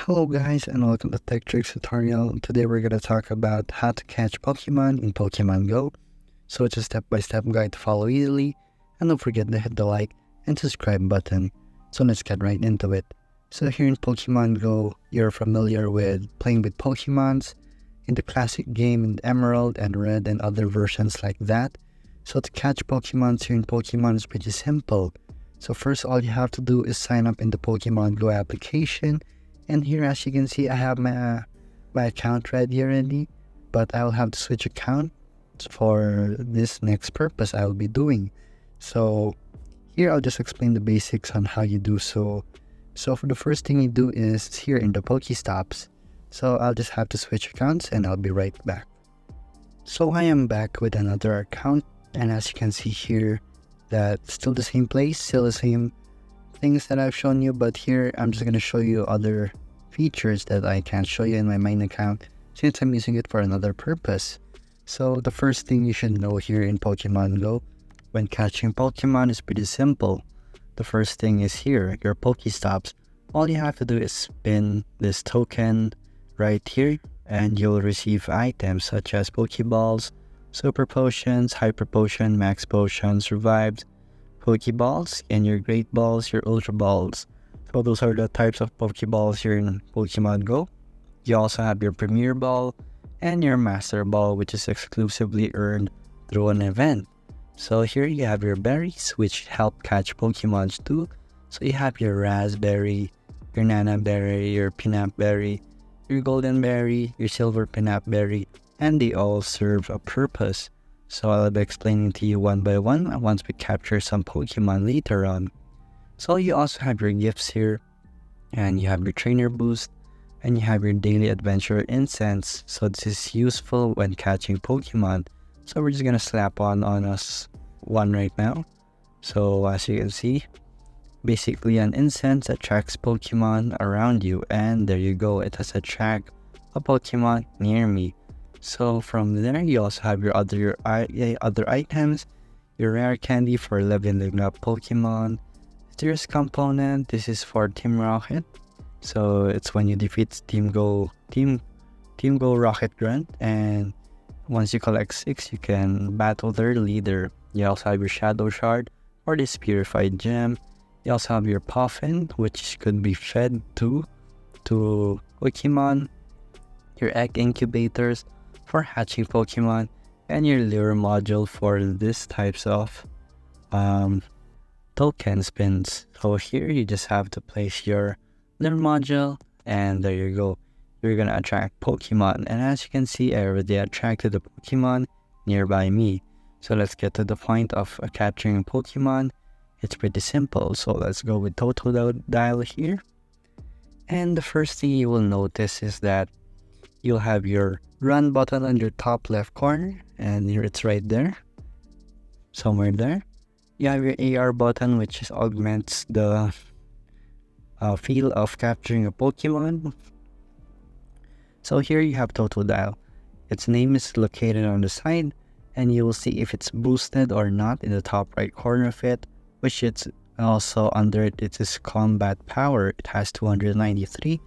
Hello guys and welcome to Tech Tricks tutorial. Today we're going to talk about how to catch Pokemon in Pokemon Go. So it's a step-by-step guide to follow easily, and don't forget to hit the like and subscribe button. So let's get right into it. So here in Pokemon Go, you're familiar with playing with Pokemons in the classic game in Emerald and Red and other versions like that. So to catch Pokemon here in Pokemon is pretty simple. So first all you have to do is sign up in the Pokemon Go application. And here, as you can see, I have my account ready already, but I'll have to switch account for this next purpose I will be doing. So here I'll just explain the basics on how you do so. So for the first thing you do is here in the Pokestops. So I'll just have to switch accounts and I'll be right back. So I am back with another account, and as you can see here, that's still the same place, still the same things that I've shown you, but here I'm just going to show you other features that I can't show you in my main account since I'm using it for another purpose. So the first thing you should know here in Pokemon Go when catching Pokemon is pretty simple. The first thing is here, your Pokestops. All you have to do is spin this token right here and you'll receive items such as Pokeballs, Super Potions, Hyper Potion, Max Potions, Revives, Pokeballs, and your Great Balls, your Ultra Balls. So those are the types of Pokeballs here in Pokemon Go. You also have your Premier Ball and your Master Ball, which is exclusively earned through an event. So here you have your berries, which help catch Pokemon too. So you have your Raspberry, your Nana Berry, your Peanut Berry, your Golden Berry, your Silver Peanut Berry, and they all serve a purpose. So I'll be explaining to you one by one once we capture some Pokemon later on. So you also have your gifts here, and you have your trainer boost, and you have your daily adventure incense. So this is useful when catching Pokemon. So we're just gonna slap on us one right now. So as you can see, basically an incense attracts Pokemon around you, and there you go, it has attract a Pokemon near me. So from there, you also have your other items, your rare candy for leveling up Pokemon, mysterious component. This is for Team Rocket. So it's when you defeat Team Go Rocket Grunt, and once you collect 6, you can battle their leader. You also have your Shadow Shard or this purified gem. You also have your Puffin, which could be fed to Pokemon, your egg incubators for hatching Pokemon, and your lure module for this types of token spins. So here you just have to place your lure module, and there you go, you're gonna attract Pokemon. And as you can see, I already attracted the Pokemon nearby me. So let's get to the point of capturing Pokemon. It's pretty simple. So let's go with Totodile here. And the first thing you will notice is that you'll have your run button on your top left corner, and here it's right there, somewhere there. You have your AR button, which augments the feel of capturing a Pokemon. So here you have Totodile. Its name is located on the side, and you will see if it's boosted or not in the top right corner of it, which it's also under it. It is combat power. It has 293.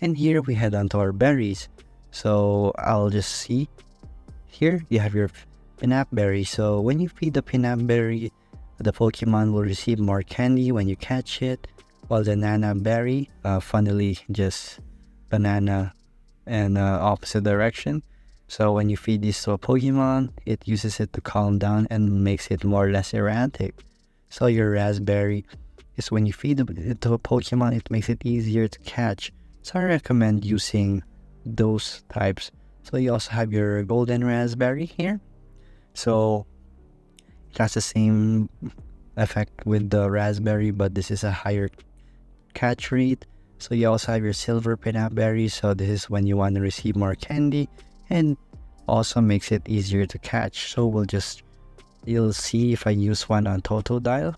And here we head on to our berries. So I'll just see here you have your Peanut Berry. So when you feed the Peanut Berry, the Pokemon will receive more candy when you catch it, while the Nana Berry, funnily just banana and opposite direction. So when you feed this to a Pokemon, it uses it to calm down and makes it more or less erratic. So your Raspberry is when you feed it to a Pokemon, it makes it easier to catch. So I recommend using those types. So you also have your Golden Raspberry here. So it has the same effect with the Raspberry, but this is a higher catch rate. So you also have your Silver Peanut Berry. So this is when you want to receive more candy, and also makes it easier to catch. So you'll see if I use one on Totodile,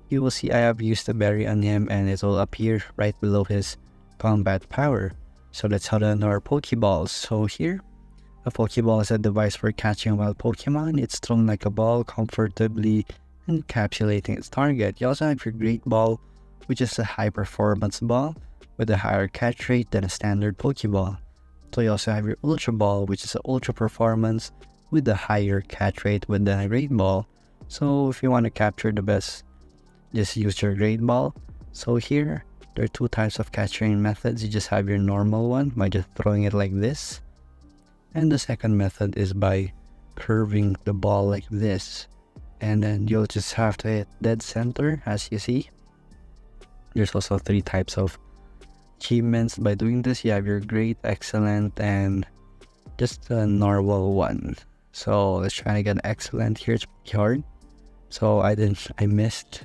you will see I have used a berry on him, and it will appear right below his combat power. So let's head on to our Pokeballs. So here, a Pokeball is a device for catching wild Pokemon. It's thrown like a ball, comfortably encapsulating its target. You also have your Great Ball, which is a high performance ball. with a higher catch rate than a standard Pokeball. So you also have your Ultra Ball, which is an Ultra Performance with a higher catch rate with the Great Ball. So if you want to capture the best, just use your Great Ball. So here, there are two types of capturing methods. You just have your normal one by just throwing it like this. And the second method is by curving the ball like this. And then you'll just have to hit dead center, as you see. There's also three types of achievements by doing this. You have your great, excellent, and just a normal one. So let's try to get excellent here. It's pretty hard. So I missed.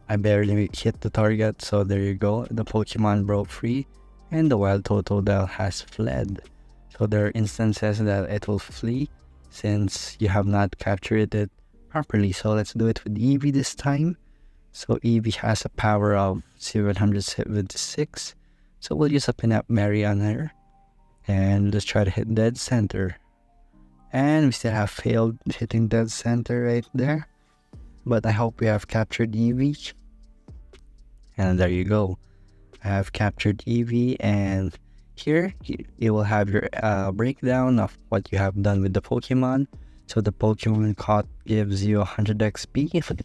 I barely hit the target. So there you go. The Pokemon broke free and the wild Totodile has fled. So there are instances that it will flee since you have not captured it properly. So let's do it with Eevee this time. So Eevee has a power of 776. So we'll use a pin-up Mary on her. And let's try to hit dead center. And we still have failed hitting dead center right there. But I hope we have captured Eevee. And there you go. I have captured Eevee, and here you will have your breakdown of what you have done with the Pokemon. So the Pokemon caught gives you 100 XP.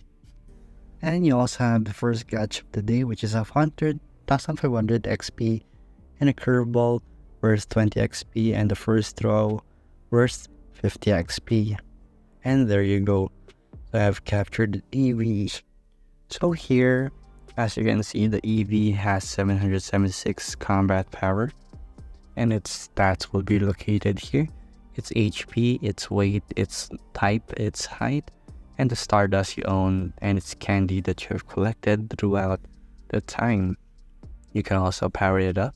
And you also have the first catch of the day, which is 1,500 XP, and a curveball worth 20 XP, and the first throw worth 50 XP. And there you go. So I have captured the Eevee. So here, as you can see, the Eevee has 776 combat power, and its stats will be located here. Its HP, its weight, its type, its height, and the Stardust you own, and its candy that you have collected throughout the time. You can also power it up,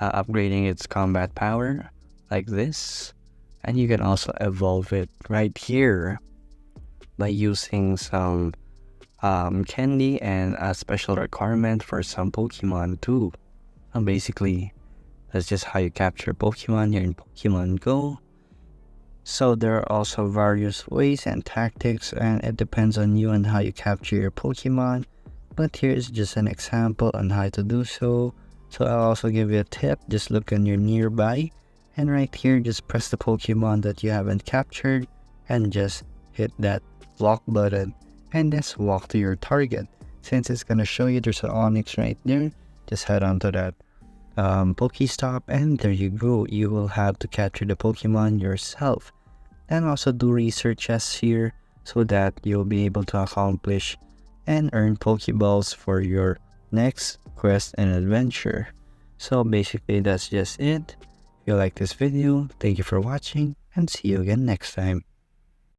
upgrading its combat power like this, and you can also evolve it right here by using some candy and a special requirement for some Pokemon too. And basically, that's just how you capture Pokemon here in Pokemon Go. So there are also various ways and tactics, and it depends on you and how you capture your Pokemon. But here is just an example on how to do so. So I'll also give you a tip. Just look on your nearby, and right here, just press the Pokemon that you haven't captured and just hit that walk button and just walk to your target. Since it's gonna show you there's an Onyx right there, just head on to that Pokestop, and there you go. You will have to capture the Pokemon yourself, and also do researches here so that you'll be able to accomplish and earn Pokeballs for your next quest and adventure. So basically, that's just it. If you like this video, thank you for watching, and see you again next time.